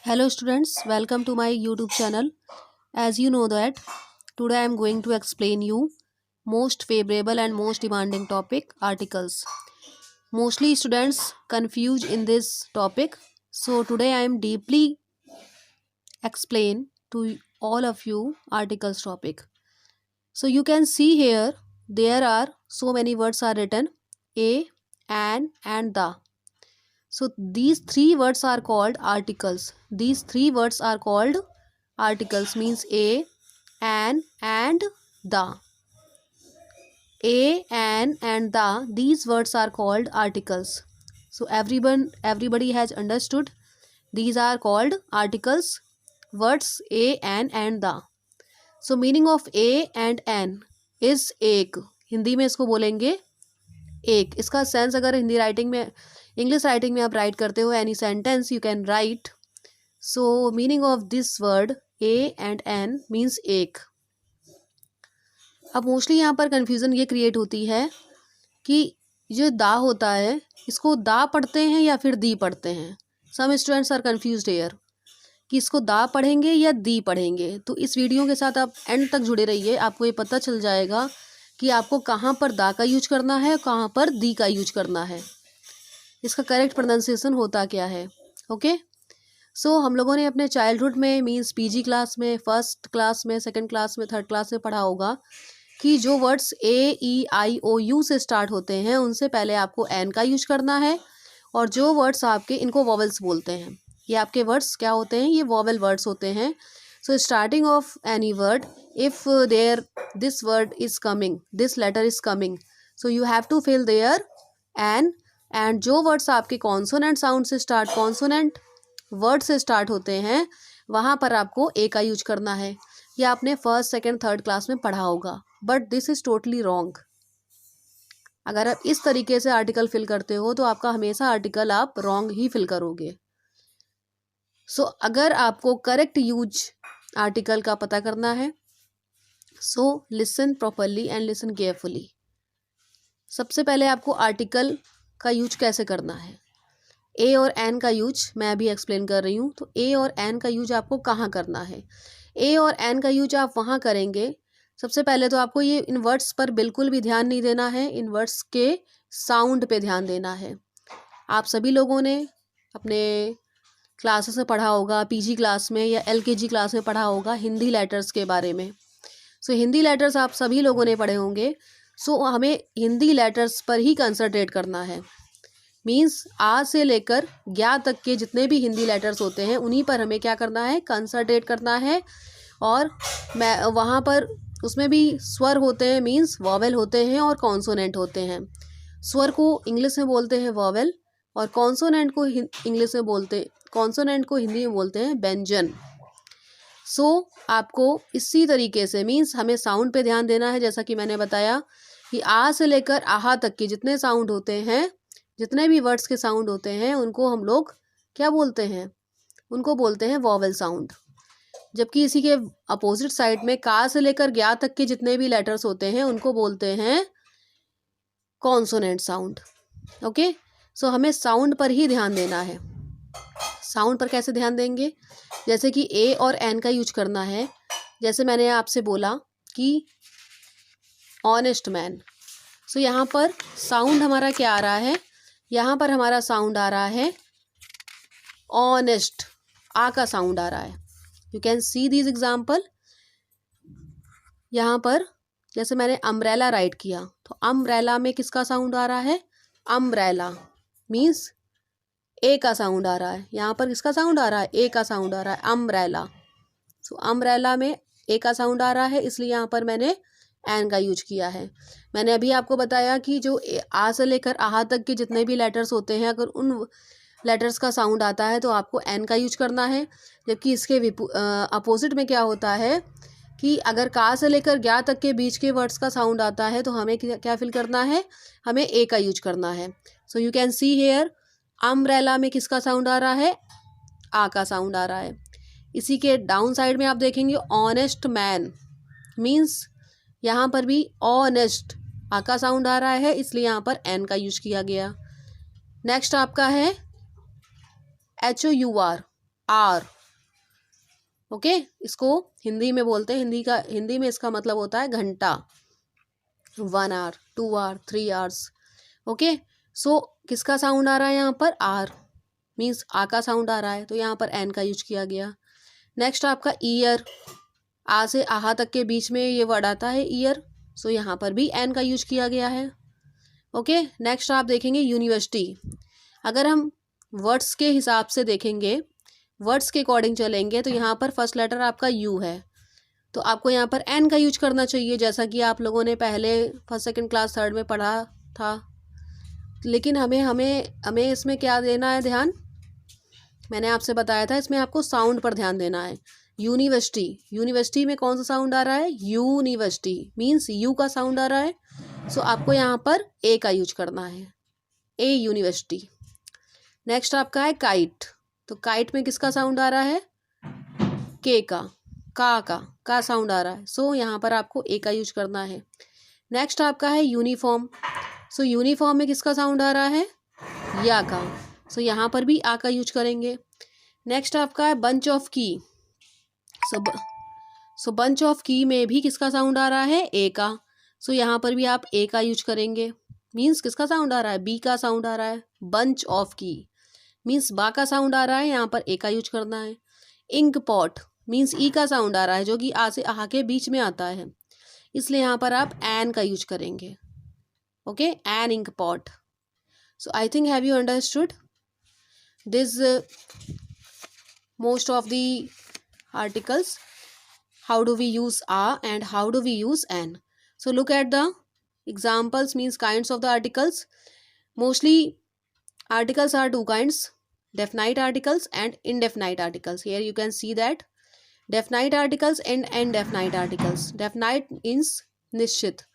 Hello students, welcome to my YouTube channel. As you know that today I am going to explain you most favorable and most demanding topic articles. Mostly students confused in this topic. So today I am deeply explain to all of you articles topic. So you can see here there are so many words are written a, an and the. So these three words are called articles. These three words are called articles means a, an and the. A, an and the, these words are called articles. So everybody has understood these are called articles, words a, an and the. So meaning of a and an is एक. हिंदी में इसको बोलेंगे एक. इसका sense अगर Hindi writing में English writing में आप राइट करते हो any sentence you can write. So meaning of this word a and an means एक. अब मोस्टली यहाँ पर कन्फ्यूज़न ये क्रिएट होती है कि जो दा होता है इसको दा पढ़ते हैं या फिर दी पढ़ते हैं. Some students are confused here कि इसको दा पढ़ेंगे या दी पढ़ेंगे. तो इस वीडियो के साथ आप एंड तक जुड़े रहिए, आपको ये पता चल जाएगा कि आपको कहाँ पर दा का यूज करना है, कहाँ पर दी का यूज करना है, इसका करेक्ट प्रोनाउंसिएशन होता क्या है. ओके. सो हम लोगों ने अपने चाइल्डहुड में मीन्स पीजी क्लास में, फर्स्ट क्लास में, सेकंड क्लास में, थर्ड क्लास में पढ़ा होगा कि जो words A E I O U से स्टार्ट होते हैं उनसे पहले आपको एन का यूज करना है. और जो वर्ड्स आपके इनको वॉवेल्स बोलते हैं. ये आपके वर्ड्स क्या होते हैं, ये वॉवेल वर्ड्स होते हैं. So starting of any word if there this word is coming, this letter is coming, so you have to fill there an. And जो वर्ड्स आपके कॉन्सोनेंट साउंड से स्टार्ट, कॉन्सोनेंट वर्ड से start होते हैं वहाँ पर आपको ए का यूज करना है. ये आपने फर्स्ट सेकंड थर्ड क्लास में पढ़ा होगा. But this is totally wrong. अगर आप इस तरीके से आर्टिकल फिल करते हो तो आपका हमेशा आर्टिकल आप रॉन्ग ही फिल करोगे. सो अगर आपको करेक्ट यूज आर्टिकल का पता करना है so listen properly and listen carefully. सबसे पहले आपको आर्टिकल का यूज कैसे करना है. ए और एन का यूज मैं अभी एक्सप्लेन कर रही हूँ. तो ए और एन का यूज आपको कहाँ करना है. ए और एन का यूज आप वहाँ करेंगे. सबसे पहले तो आपको ये इन वर्ड्स पर बिल्कुल भी ध्यान नहीं देना है, इन वर्ड्स के साउंड पे ध्यान देना है. आप सभी लोगों ने अपने क्लासेस में पढ़ा होगा, पीजी क्लास में या एलकेजी क्लास में पढ़ा होगा हिंदी लेटर्स के बारे में. सो हिंदी लेटर्स आप सभी लोगों ने पढ़े होंगे. सो हमें हिंदी लेटर्स पर ही कंसंट्रेट करना है. मीन्स आ से लेकर ज्ञा तक के जितने भी हिंदी लेटर्स होते हैं उन्हीं पर हमें क्या करना है, कंसंट्रेट करना है. और मैं वहाँ पर उसमें भी स्वर होते हैं मीन्स वॉवेल होते हैं और कॉन्सोनेंट होते हैं. स्वर को इंग्लिश में बोलते हैं वॉवेल और कॉन्सोनेंट को इंग्लिश में बोलते, कॉन्सोनेंट को हिंदी में बोलते हैं व्यंजन. सो आपको इसी तरीके से मीन्स हमें साउंड पे ध्यान देना है. जैसा कि मैंने बताया कि आ से लेकर आहा तक के जितने साउंड होते हैं, जितने भी वर्ड्स के साउंड होते हैं उनको हम लोग क्या बोलते हैं, उनको बोलते हैं वॉवेल साउंड. जबकि इसी के अपोजिट साइड में का से लेकर ज्ञा तक के जितने भी लेटर्स होते हैं उनको बोलते हैं कॉन्सोनेंट साउंड. ओके. सो हमें साउंड पर ही ध्यान देना है. साउंड पर कैसे ध्यान देंगे, जैसे कि ए और एन का यूज करना है. जैसे मैंने आपसे बोला कि ऑनेस्ट मैन. सो यहाँ पर साउंड हमारा क्या आ रहा है, यहाँ पर हमारा साउंड आ रहा है ऑनेस्ट. आ का साउंड आ रहा है. You can see this example. यहाँ पर जैसे मैंने अम्ब्रेला राइट किया तो अम्ब्रेला में किसका साउंड आ रहा है, अम्ब्रेला मीन्स ए का साउंड आ रहा है. यहाँ पर किसका साउंड आ रहा है, ए का साउंड आ रहा है, अम्ब्रेला. सो अम्ब्रेला में ए का साउंड आ रहा है इसलिए यहाँ पर मैंने एन का यूज किया है. मैंने अभी आपको बताया कि जो आ से लेकर आहा तक के जितने भी लेटर्स होते हैं अगर उन लेटर्स का साउंड आता है तो आपको एन का यूज करना है. जबकि इसके अपोजिट में क्या होता है कि अगर का से लेकर ज्ञा तक के बीच के वर्ड्स का साउंड आता है तो हमें क्या फिल करना है, हमें ए का यूज करना है. So you can see here umbrella में किसका साउंड आ रहा है, आ का साउंड आ रहा है. इसी के डाउन साइड में आप देखेंगे ऑनेस्ट मैन मीन्स यहाँ पर भी ऑनेस्ट आ का साउंड आ रहा है इसलिए यहाँ पर एन का यूज किया गया. नेक्स्ट आपका है HOUR आर। ओके, इसको हिंदी में बोलते हैं, हिंदी में इसका मतलब होता है घंटा। 1 आवर, 2 आवर, 3 आवर्स। ओके, सो किसका साउंड आ रहा है यहाँ पर? आर, मीन्स आ का साउंड आ रहा है, तो यहाँ पर एन का यूज किया गया। नेक्स्ट आपका ईयर, आ से आहा तक के बीच में ये वर्ड आता है ईयर, सो यहाँ पर भी एन का यूज किया गया है। ओके, नेक्स्ट आप देखेंगे यूनिवर्सिटी। अगर हम वर्ड्स के हिसाब से देखेंगे, वर्ड्स के अकॉर्डिंग चलेंगे, तो यहाँ पर फर्स्ट लेटर आपका यू है, तो आपको यहाँ पर एन का यूज करना चाहिए, जैसा कि आप लोगों ने पहले फर्स्ट सेकंड क्लास थर्ड में पढ़ा था। लेकिन हमें इसमें क्या देना है ध्यान, मैंने आपसे बताया था इसमें आपको साउंड पर ध्यान देना है। यूनिवर्सिटी में कौन सा साउंड आ रहा है? यूनिवर्सिटी मीन्स यू का साउंड आ रहा है, सो आपको यहाँ पर ए का यूज करना है, ए यूनिवर्सिटी। नेक्स्ट आपका है काइट, तो काइट में किसका साउंड आ रहा है? के का साउंड आ रहा है, सो यहाँ पर आपको ए का यूज करना है। नेक्स्ट आपका है यूनिफॉर्म, सो यूनिफॉर्म में किसका साउंड आ रहा है? या का, सो यहाँ पर भी आ का यूज करेंगे। नेक्स्ट आपका है बंच ऑफ की, सो बंच ऑफ की में भी किसका साउंड आ रहा है? ए का, सो यहाँ पर भी आप ए का यूज करेंगे। मीन्स किसका साउंड आ रहा है? बी का साउंड आ रहा है। बंच ऑफ की मीन्स बा का साउंड आ रहा है, यहाँ पर ए का यूज करना है। इंक पॉट मीन्स ई का साउंड आ रहा है, जो कि आ से आहा के बीच में आता है, इसलिए यहाँ पर आप एन का यूज करेंगे। Okay, an ink pot. So I think have you understood this most of the articles, how do we use a and how do we use an. So look at the examples, means kinds of the articles. Mostly articles are two kinds, definite articles and indefinite articles. Here you can see that definite articles and indefinite articles. Definite means nishchit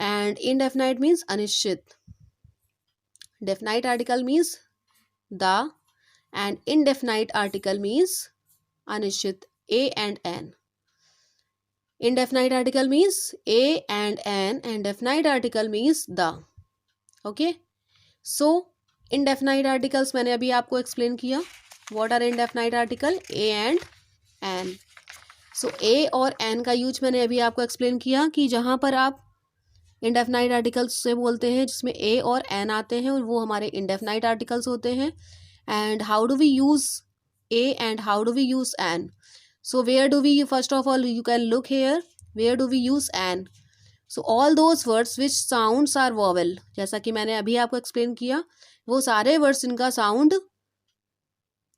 and indefinite means anishchit. Definite article means the and indefinite article means anishchit, a and an. Indefinite article means a and an, and definite article means the. Okay, so indefinite articles मैंने अभी आपको explain किया. What are indefinite article? a and an. So a और an का use मैंने अभी आपको explain किया कि जहाँ पर आप indefinite articles से बोलते हैं जिसमें a और an आते हैं, वो हमारे indefinite articles होते हैं. And how do we use a and how do we use an? So where do we, first of all you can look here, where do we use an? So all those words which sounds are vowel, जैसा कि मैंने अभी आपको explain किया, वो सारे words जिनका sound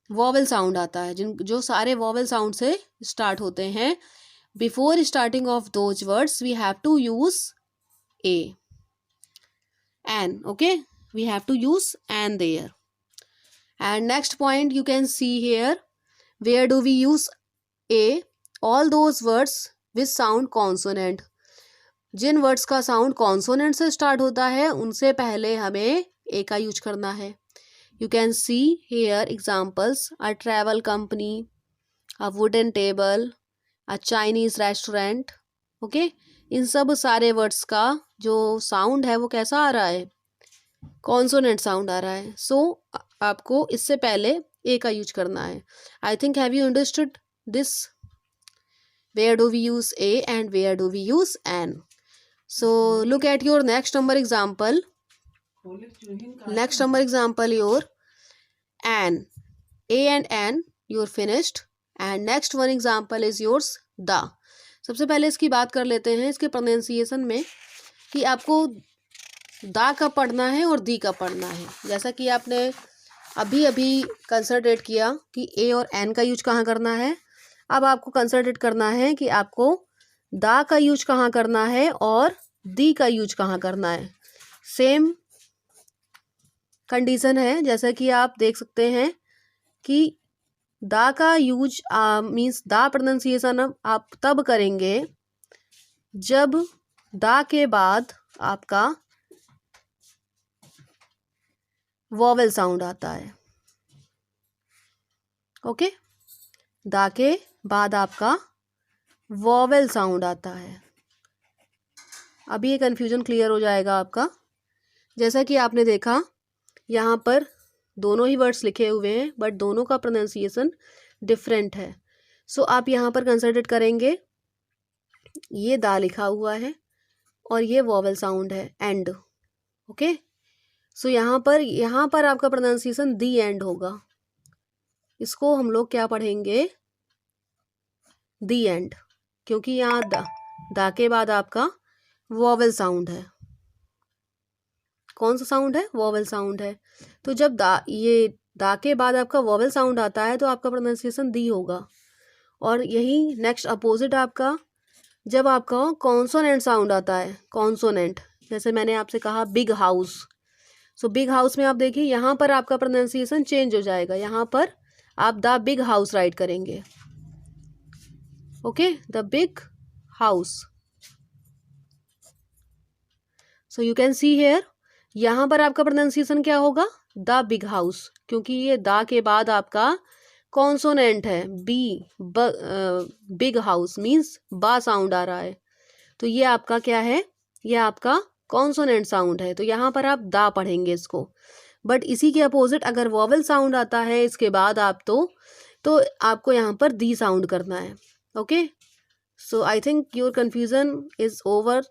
vowel sound आता है, जो सारे vowel sound से start होते हैं, before starting of those words we have to use a, an. Okay, we have to use an there. And next point you can see here, where do we use a? All those words with sound consonant, जिन words का sound consonant से start होता है उनसे पहले हमें ए का use करना है. You can see here examples, a travel company, a wooden table, a Chinese restaurant. Okay, इन सब सारे वर्ड्स का जो साउंड है वो कैसा आ रहा है? कॉन्सोनेंट साउंड आ रहा है. सो आपको इससे पहले ए का यूज करना है. I think have you understood this, where do we use a and where do we use an. So look at your next number example. Next number example your an, a and an you're finished. And next one example is yours the. सबसे पहले इसकी बात कर लेते हैं इसके pronunciation में कि आपको दा का पढ़ना है और दी का पढ़ना है. जैसा कि आपने अभी अभी कंसंट्रेट किया कि ए और एन का यूज कहाँ करना है, अब आपको कंसंट्रेट करना है कि आपको दा का यूज कहाँ करना है और दी का यूज कहाँ करना है. सेम कंडीशन है, जैसा कि आप देख सकते हैं कि दा का यूज मीन्स दा प्रोनाउंसिएशन आप तब करेंगे जब दा के बाद आपका वॉवेल साउंड आता है. ओके, दा के बाद आपका वॉवेल साउंड आता है. अभी ये कन्फ्यूजन क्लियर हो जाएगा आपका. जैसा कि आपने देखा यहाँ पर दोनों ही वर्ड्स लिखे हुए हैं, बट दोनों का प्रोनाउंसिएशन डिफरेंट है। सो आप यहाँ पर कंसिडर करेंगे, ये दा लिखा हुआ है और ये वॉवल साउंड है एंड। ओके, सो यहाँ पर आपका प्रोनाउंसिएशन दी एंड होगा। इसको हम लोग क्या पढ़ेंगे, दी एंड, क्योंकि यहाँ दा के बाद आपका वॉवल साउंड है। कौन सा साउंड है, वॉवल साउंड है। तो जब दा के बाद आपका वॉवल साउंड आता है तो आपका प्रोनाउंसिएशन दी होगा। और यही नेक्स्ट अपोजिट आपका, जब आपका कॉन्सोनेंट साउंड आता है, कॉन्सोनेंट, जैसे मैंने आपसे कहा big house. So big house में आप देखिए यहाँ पर आपका प्रोनाउंसिएशन चेंज हो जाएगा। यहाँ पर आप द बिग हाउस राइट करेंगे। Okay, the big house. So you can see here, यहाँ पर आपका प्रोनाउंसिएशन क्या होगा, द बिग हाउस, क्योंकि ये द के बाद आपका कॉन्सोनेंट है बी, बिग हाउस मीन्स बा साउंड आ रहा है। तो ये आपका क्या है, ये आपका कॉन्सोनेंट साउंड है। तो यहाँ पर आप दा पढ़ेंगे इसको। बट इसी के अपोजिट अगर वॉवल साउंड आता है इसके बाद आप तो आपको यहाँ पर दी साउंड करना है। Okay, so I think your confusion is over